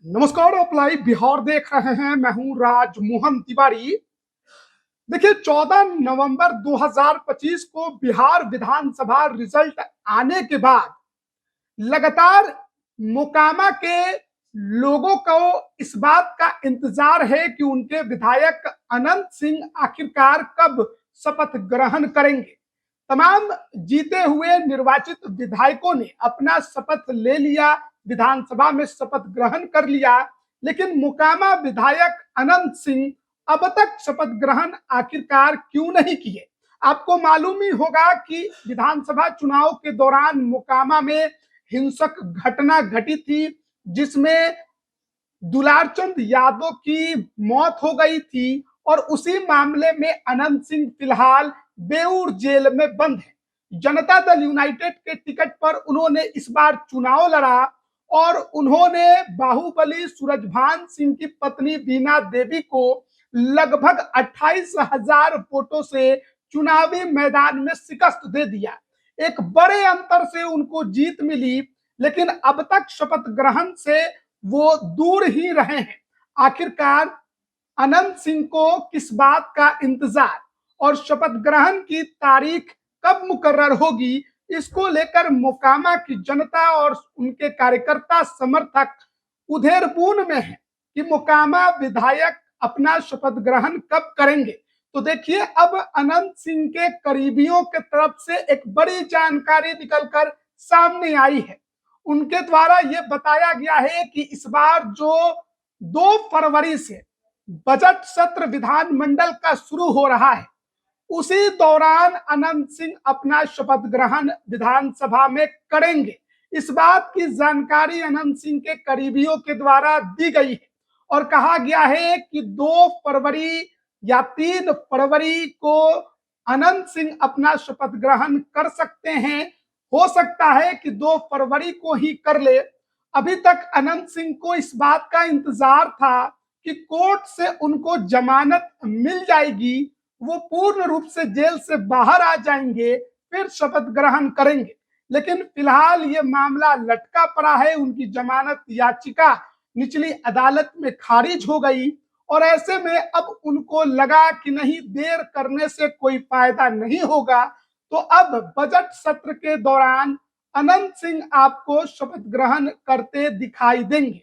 नमस्कार। आप लाइव बिहार देख रहे हैं। मैं हूं राजमोहन तिवारी। देखिए, 14 नवंबर 2025 को बिहार विधानसभा रिजल्ट आने के बाद लगातार मोकामा के लोगों को इस बात का इंतजार है कि उनके विधायक अनंत सिंह आखिरकार कब शपथ ग्रहण करेंगे। तमाम जीते हुए निर्वाचित विधायकों ने अपना शपथ ले लिया, विधानसभा में शपथ ग्रहण कर लिया, लेकिन मोकामा विधायक अनंत सिंह अब तक शपथ ग्रहण आखिरकार क्यों नहीं किए। आपको मालूम ही होगा कि विधानसभा चुनाव के दौरान मोकामा में हिंसक घटना घटी थी, जिसमें दुलारचंद यादव की मौत हो गई थी और उसी मामले में अनंत सिंह फिलहाल बेऊर जेल में बंद है। जनता दल यूनाइटेड के टिकट पर उन्होंने इस बार चुनाव लड़ा और उन्होंने बाहुबली सूरजभान सिंह की पत्नी बीना देवी को लगभग 28,000 वोटों से चुनावी मैदान में शिकस्त दे दिया। एक बड़े अंतर से उनको जीत मिली, लेकिन अब तक शपथ ग्रहण से वो दूर ही रहे हैं। आखिरकार अनंत सिंह को किस बात का इंतजार और शपथ ग्रहण की तारीख कब मुकर्रर होगी, इसको लेकर मोकामा की जनता और उनके कार्यकर्ता समर्थक उधेरबुन में है कि मोकामा विधायक अपना शपथ ग्रहण कब करेंगे। तो देखिए, अब अनंत सिंह के करीबियों के तरफ से एक बड़ी जानकारी निकलकर सामने आई है। उनके द्वारा यह बताया गया है कि इस बार जो 2 फरवरी से बजट सत्र विधानमंडल का शुरू हो रहा है, उसी दौरान अनंत सिंह अपना शपथ ग्रहण विधानसभा में करेंगे। इस बात की जानकारी अनंत सिंह के करीबियों के द्वारा दी गई है और कहा गया है कि 2 फरवरी या 3 फरवरी को अनंत सिंह अपना शपथ ग्रहण कर सकते हैं। हो सकता है कि 2 फरवरी को ही कर ले। अभी तक अनंत सिंह को इस बात का इंतजार था कि कोर्ट से उनको जमानत मिल जाएगी, वो पूर्ण रूप से जेल से बाहर आ जाएंगे, फिर शपथ ग्रहण करेंगे। लेकिन फिलहाल ये मामला लटका पड़ा है। उनकी जमानत याचिका निचली अदालत में खारिज हो गई और ऐसे में अब उनको लगा कि नहीं, देर करने से कोई फायदा नहीं होगा, तो अब बजट सत्र के दौरान अनंत सिंह आपको शपथ ग्रहण करते दिखाई देंगे।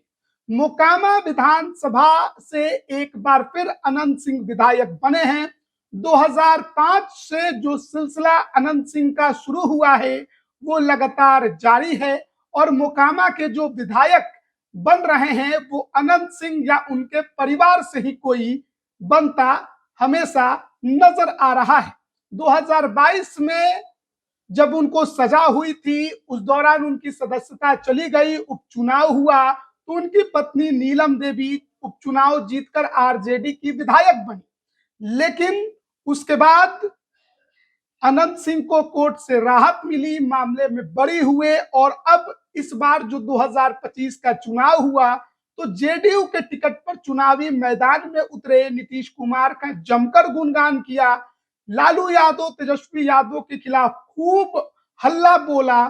मोकामा विधानसभा से एक बार फिर अनंत सिंह विधायक बने हैं। 2005 से जो सिलसिला अनंत सिंह का शुरू हुआ है, वो लगातार जारी है और मोकामा के जो विधायक बन रहे हैं, वो अनंत सिंह या उनके परिवार से ही कोई बनता हमेशा नजर आ रहा है। 2022 में जब उनको सजा हुई थी, उस दौरान उनकी सदस्यता चली गई, उपचुनाव हुआ, तो उनकी पत्नी नीलम देवी उपचुनाव जीतकर आरजेडी की विधायक बनी। लेकिन उसके बाद अनंत सिंह को कोर्ट से राहत मिली, मामले में बरी हुए और अब इस बार जो 2025 का चुनाव हुआ, तो जेडीयू के टिकट पर चुनावी मैदान में उतरे। नीतीश कुमार का जमकर गुणगान किया, लालू यादव तेजस्वी यादव के खिलाफ खूब हल्ला बोला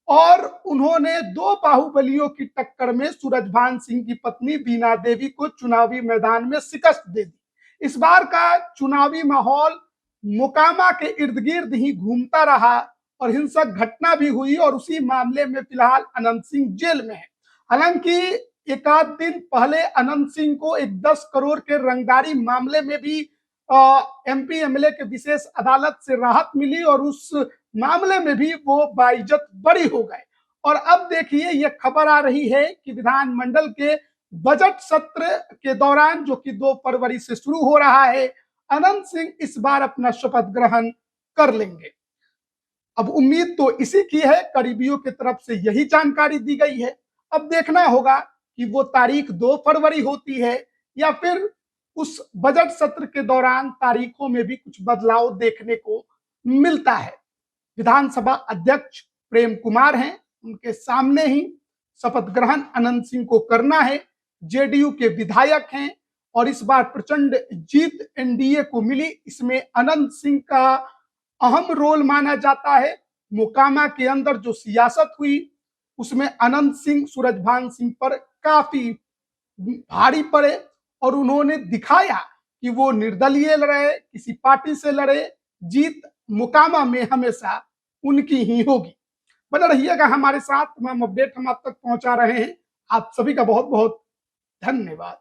और उन्होंने 2 बाहुबलियों की टक्कर में सूरजभान सिंह की पत्नी बीना देवी को चुनावी मैदान में शिकस्त दे दी। इस बार का चुनावी माहौल मोकामा के इर्द गिर्द ही घूमता रहा और हिंसक घटना भी हुई और उसी मामले में फिलहाल अनंत सिंह जेल में है। हालांकि एक आध दिन पहले अनंत सिंह को एक 10 करोड़ के रंगदारी मामले में भी एमपी एमएलए के विशेष अदालत से राहत मिली और उस मामले में भी वो बाइज्जत बरी हो गए। और अब देखिए, ये खबर आ रही है कि विधानमंडल के बजट सत्र के दौरान, जो कि 2 फरवरी से शुरू हो रहा है, अनंत सिंह इस बार अपना शपथ ग्रहण कर लेंगे। अब उम्मीद तो इसी की है, करीबियों की तरफ से यही जानकारी दी गई है। अब देखना होगा कि वो तारीख 2 फरवरी होती है या फिर उस बजट सत्र के दौरान तारीखों में भी कुछ बदलाव देखने को मिलता है। विधानसभा अध्यक्ष प्रेम कुमार हैं, उनके सामने ही शपथ ग्रहण अनंत सिंह को करना है। जेडीयू के विधायक हैं और इस बार प्रचंड जीत एनडीए को मिली, इसमें अनंत सिंह का अहम रोल माना जाता है। मोकामा के अंदर जो सियासत हुई, उसमें अनंत सिंह सूरजभान सिंह पर काफी भारी पड़े और उन्होंने दिखाया कि वो निर्दलीय लड़े, किसी पार्टी से लड़े, जीत मुकामा में हमेशा उनकी ही होगी। बने रहिएगा हमारे साथ, तमाम अपडेट हम आप तक पहुंचा रहे हैं। आप सभी का बहुत बहुत धन्यवाद।